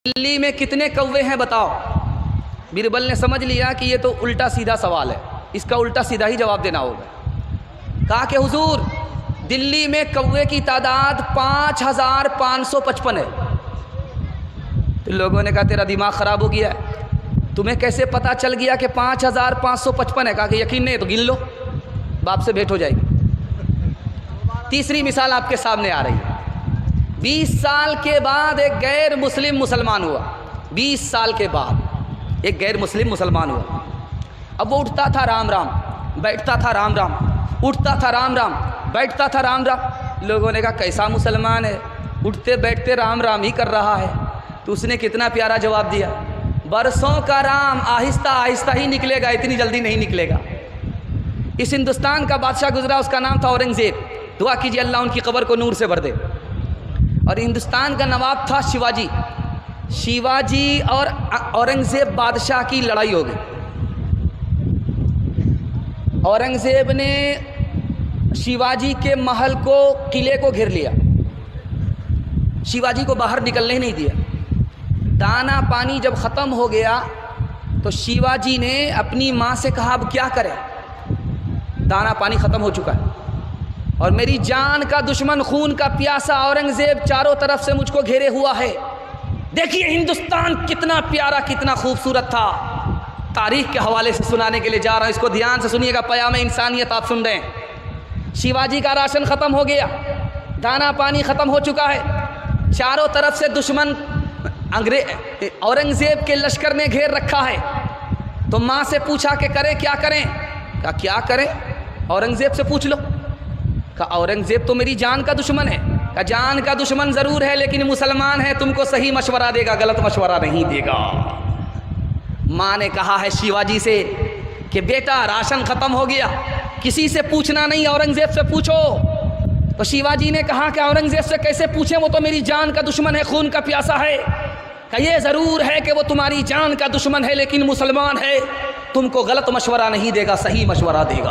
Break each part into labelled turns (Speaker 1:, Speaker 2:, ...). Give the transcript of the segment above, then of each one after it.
Speaker 1: दिल्ली में कितने कौवे हैं बताओ। बीरबल ने समझ लिया कि ये तो उल्टा सीधा सवाल है, इसका उल्टा सीधा ही जवाब देना होगा। कहा कि हुजूर दिल्ली में कौवे की तादाद 5555 है। तो लोगों ने कहा तेरा दिमाग ख़राब हो गया है, तुम्हें कैसे पता चल गया कि 5555 है? कहा कि यकीन नहीं है तो गिन लो, बाप से भेंट हो जाएगी। तीसरी मिसाल आपके सामने आ रही है। 20 साल के बाद एक गैर मुस्लिम मुसलमान हुआ। 20 साल के बाद एक गैर मुस्लिम मुसलमान हुआ। अब वो उठता था राम राम, बैठता था राम राम, उठता था राम राम, बैठता था राम राम। लोगों ने कहा कैसा मुसलमान है, उठते बैठते राम राम ही कर रहा है। तो उसने कितना प्यारा जवाब दिया, बरसों का राम आहिस्ता आहिस्ता ही निकलेगा, इतनी जल्दी नहीं निकलेगा। इस हिंदुस्तान का बादशाह गुजरा, उसका नाम था औरंगज़ेब। दुआ कीजिए अल्लाह उनकी कब्र को नूर से भर दे। और हिंदुस्तान का नवाब था शिवाजी। शिवाजी और औरंगज़ेब बादशाह की लड़ाई हो गई। औरंगज़ेब ने शिवाजी के महल को, किले को घेर लिया, शिवाजी को बाहर निकलने ही नहीं दिया। दाना पानी जब ख़त्म हो गया तो शिवाजी ने अपनी माँ से कहा अब क्या करें, दाना पानी ख़त्म हो चुका है और मेरी जान का दुश्मन, खून का प्यासा औरंगज़ेब चारों तरफ से मुझको घेरे हुआ है। देखिए हिंदुस्तान कितना प्यारा, कितना खूबसूरत था। तारीख़ के हवाले से सुनाने के लिए जा रहा हूँ, इसको ध्यान से सुनिएगा, पयाम इंसानियत आप सुन रहे हैं। शिवाजी का राशन ख़त्म हो गया, दाना पानी ख़त्म हो चुका है, चारों तरफ से दुश्मन औरंगज़ेब के लश्कर ने घेर रखा है। तो माँ से पूछा कि करें क्या करें? कहा क्या करें, औरंगज़ेब से पूछ लो। कहा औरंगज़ेब तो मेरी जान का दुश्मन है। कहा जान का दुश्मन ज़रूर है लेकिन मुसलमान है, तुमको सही मशवरा देगा, गलत मशवरा नहीं देगा। माँ ने कहा है शिवाजी से कि बेटा राशन ख़त्म हो गया, किसी से पूछना नहीं, औरंगज़ेब से पूछो। तो शिवाजी ने कहा कि औरंगज़ेब से कैसे पूछें, वो तो मेरी जान का दुश्मन है, खून का प्यासा है। कहा ये ज़रूर है कि वो तुम्हारी जान का दुश्मन है लेकिन मुसलमान है, तुमको गलत मशवरा नहीं देगा, सही मशवरा देगा।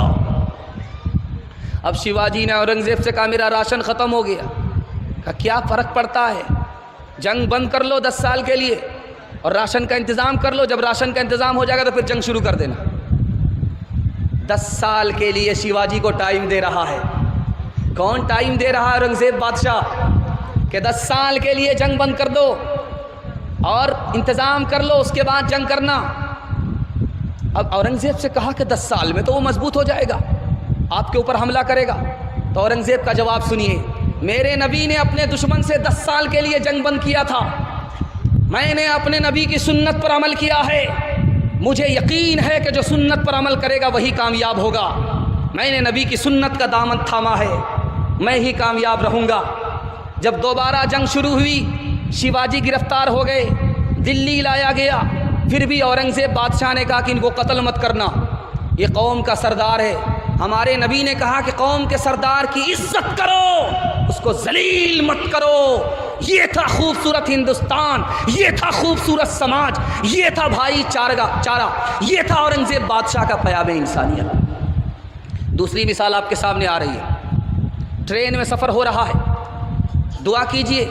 Speaker 1: अब शिवाजी ने औरंगज़ेब से कहा मेरा राशन ख़त्म हो गया। कहा क्या फ़र्क पड़ता है, जंग बंद कर लो 10 साल के लिए और राशन का इंतज़ाम कर लो, जब राशन का इंतज़ाम हो जाएगा तो फिर जंग शुरू कर देना। 10 साल के लिए शिवाजी को टाइम दे रहा है। कौन टाइम दे रहा है? औरंगज़ेब बादशाह कि 10 साल के लिए जंग बंद कर दो और इंतज़ाम कर लो, उसके बाद जंग करना। अब औरंगज़ेब से कहा कि 10 साल में तो वो मजबूत हो जाएगा, आपके ऊपर हमला करेगा। तो औरंगज़ेब का जवाब सुनिए, मेरे नबी ने अपने दुश्मन से 10 साल के लिए जंग बंद किया था, मैंने अपने नबी की सुन्नत पर अमल किया है, मुझे यकीन है कि जो सुन्नत पर अमल करेगा वही कामयाब होगा। मैंने नबी की सुन्नत का दामन थामा है, मैं ही कामयाब रहूँगा। जब दोबारा जंग शुरू हुई, शिवाजी गिरफ्तार हो गए, दिल्ली लाया गया, फिर भी औरंगज़ेब बादशाह ने कहा कि इनको कत्ल मत करना, ये कौम का सरदार है। हमारे नबी ने कहा कि कौम के सरदार की इज्जत करो, उसको जलील मत करो। ये था खूबसूरत हिंदुस्तान, ये था खूबसूरत समाज, ये था भाईचारा, ये था औरंगज़ेब बादशाह का पयाम इंसानियत। दूसरी मिसाल आपके सामने आ रही है। ट्रेन में सफ़र हो रहा है, दुआ कीजिए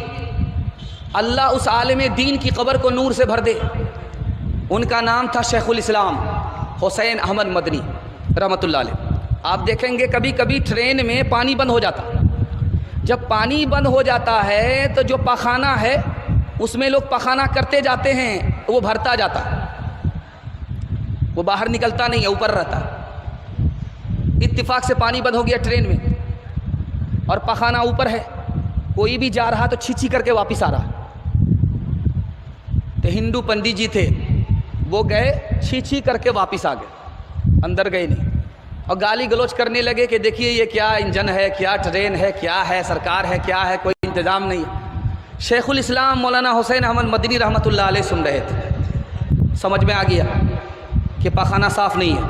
Speaker 1: अल्लाह उस आलिम दीन की कब्र को नूर से भर दे। उनका नाम था शेखुल इस्लाम हुसैन अहमद मदनी रहमतुल्लाह अलैह। आप देखेंगे कभी कभी ट्रेन में पानी बंद हो जाता, जब पानी बंद हो जाता है तो जो पखाना है उसमें लोग पखाना करते जाते हैं, वो भरता जाता है, वो बाहर निकलता नहीं है, ऊपर रहता है। इत्तिफाक से पानी बंद हो गया ट्रेन में और पखाना ऊपर है, कोई भी जा रहा तो छीछी करके वापस आ रहा। तो हिंदू पंडित जी थे, वो गए छीछी करके वापस आ गए, अंदर गए नहीं, और गाली गलौज करने लगे कि देखिए ये क्या इंजन है, क्या ट्रेन है, क्या है, सरकार है, क्या है, कोई इंतज़ाम नहीं। शेखुल इस्लाम मौलाना हुसैन अहमद मदनी रहमतुल्लाह अलैह सुन रहे थे, समझ में आ गया कि पखाना साफ़ नहीं है।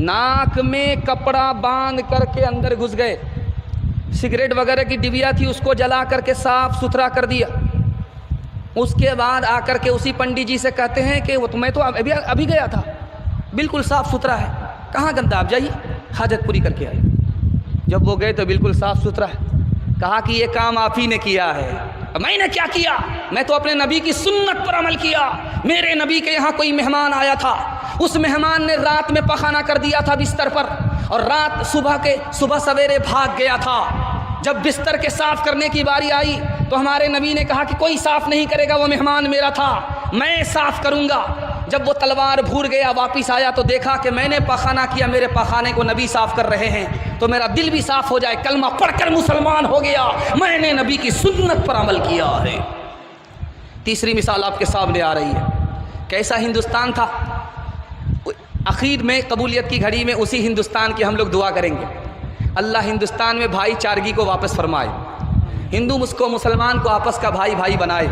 Speaker 1: नाक में कपड़ा बांध करके अंदर घुस गए, सिगरेट वगैरह की डिबिया थी उसको जला करके साफ़ सुथरा कर दिया। उसके बाद आकर के उसी पंडित जी से कहते हैं कि वो तो मैं तो अभी गया था, बिल्कुल साफ़ सुथरा है, कहाँ गंदा, आप जाइए हाजत पूरी करके आइए। जब वो गए तो बिल्कुल साफ़ सुथरा है। कहा कि ये काम आप ही ने किया है, मैंने क्या किया? मैं तो अपने नबी की सुन्नत पर अमल किया। मेरे नबी के यहाँ कोई मेहमान आया था, उस मेहमान ने रात में पखाना कर दिया था बिस्तर पर, और रात सुबह सवेरे भाग गया था। जब बिस्तर के साफ़ करने की बारी आई तो हमारे नबी ने कहा कि कोई साफ़ नहीं करेगा, वो मेहमान मेरा था, मैं साफ़ करूँगा। जब वो तलवार भूल गया, वापस आया तो देखा कि मैंने पखाना किया, मेरे पखाने को नबी साफ़ कर रहे हैं, तो मेरा दिल भी साफ़ हो जाए, कलमा पढ़कर मुसलमान हो गया, मैंने नबी की सुन्नत पर अमल किया है। तीसरी मिसाल आपके सामने आ रही है, कैसा हिंदुस्तान था। आखिर में कबूलियत की घड़ी में उसी हिंदुस्तान की हम लोग दुआ करेंगे, अल्लाह हिंदुस्तान में भाईचारगी को वापस फरमाए, हिंदू मुसलमान को आपस का भाई भाई बनाए।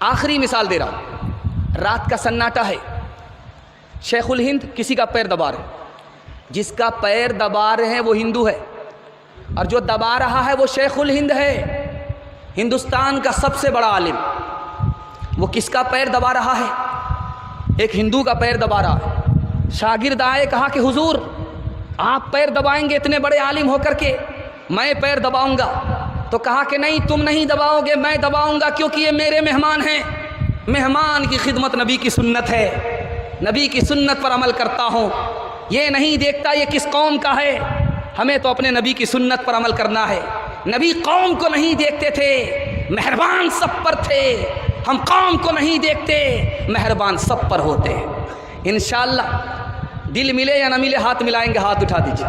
Speaker 1: आखिरी मिसाल दे रहा हूँ, रात का सन्नाटा है, शेखुल हिंद किसी का पैर दबा रहे, जिसका पैर दबा रहे हैं वो हिंदू है, और जो दबा रहा है वो शेखुल हिंद है, हिंदुस्तान का सबसे बड़ा आलिम। वो किसका पैर दबा रहा है? एक हिंदू का पैर दबा रहा है। शागिर्द आए, कहा कि हुजूर आप पैर दबाएंगे इतने बड़े आलिम होकर के, मैं पैर दबाऊंगा। तो कहा कि नहीं, तुम नहीं दबाओगे, मैं दबाऊंगा, क्योंकि ये मेरे मेहमान हैं। मेहमान की खिदमत नबी की सुन्नत है, नबी की सुन्नत पर अमल करता हूँ। ये नहीं देखता ये किस कौम का है, हमें तो अपने नबी की सुन्नत पर अमल करना है। नबी कौम को नहीं देखते थे, मेहरबान सब पर थे। हम कौम को नहीं देखते, मेहरबान सब पर होते। इंशाअल्लाह दिल मिले या ना मिले, हाथ मिलाएंगे, हाथ उठा दीजिए।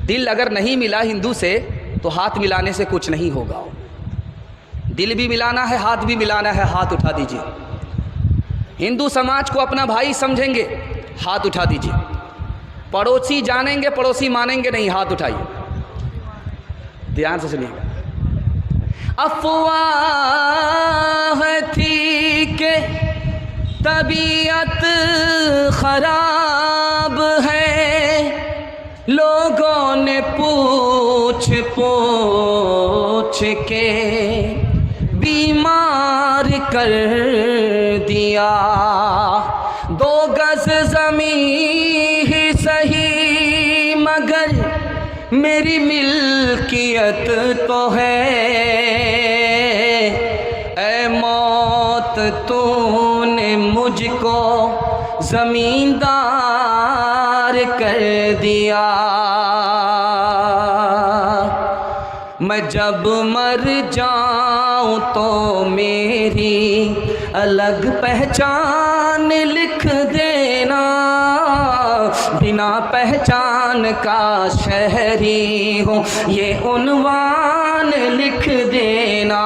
Speaker 1: दिल अगर नहीं मिला हिंदू से तो हाथ मिलाने से कुछ नहीं होगा। दिल भी मिलाना है, हाथ भी मिलाना है, हाथ उठा दीजिए। हिंदू समाज को अपना भाई समझेंगे, हाथ उठा दीजिए। पड़ोसी जानेंगे, पड़ोसी मानेंगे नहीं, हाथ उठाइए। ध्यान से सुनिएगा। अफवाह थी के तबीयत खराब है, लोगों ने पूछ पूछ के बीमार कर दिया। 2 गज ज़मीं ही सही मगर मेरी मिल्कियत तो है। ऐ मौत तूने मुझको ज़मींदार कर दिया। मैं जब मर जाऊं तो मेरी अलग पहचान लिख देना, बिना पहचान का शहरी हूँ ये उन्वान लिख देना।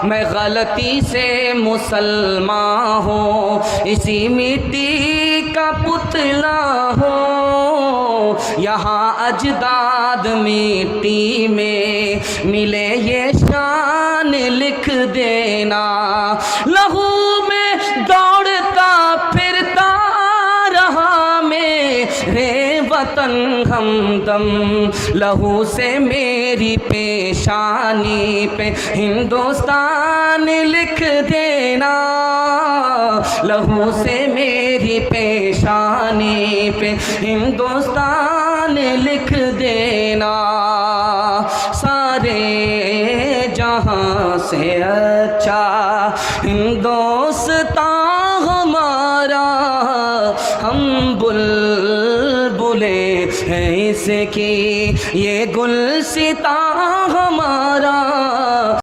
Speaker 1: मैं गलती से मुसलमान हूँ, इसी मिट्टी का पुतला हूँ। यहाँ अजदाद मिट्टी में मिले ये शान लिख देना। लहू में दौड़ता फिरता रहा मेरे वतन हमदम, लहू से मेरी पेशानी पे हिंदुस्तान लिख देना। लहू से मेरी पेशानी पे हिंदुस्तान लिख देना। सारे जहां से अच्छा हिंदुस्तान हमारा, हम बुलबुले हैं इसकी ये गुलसिता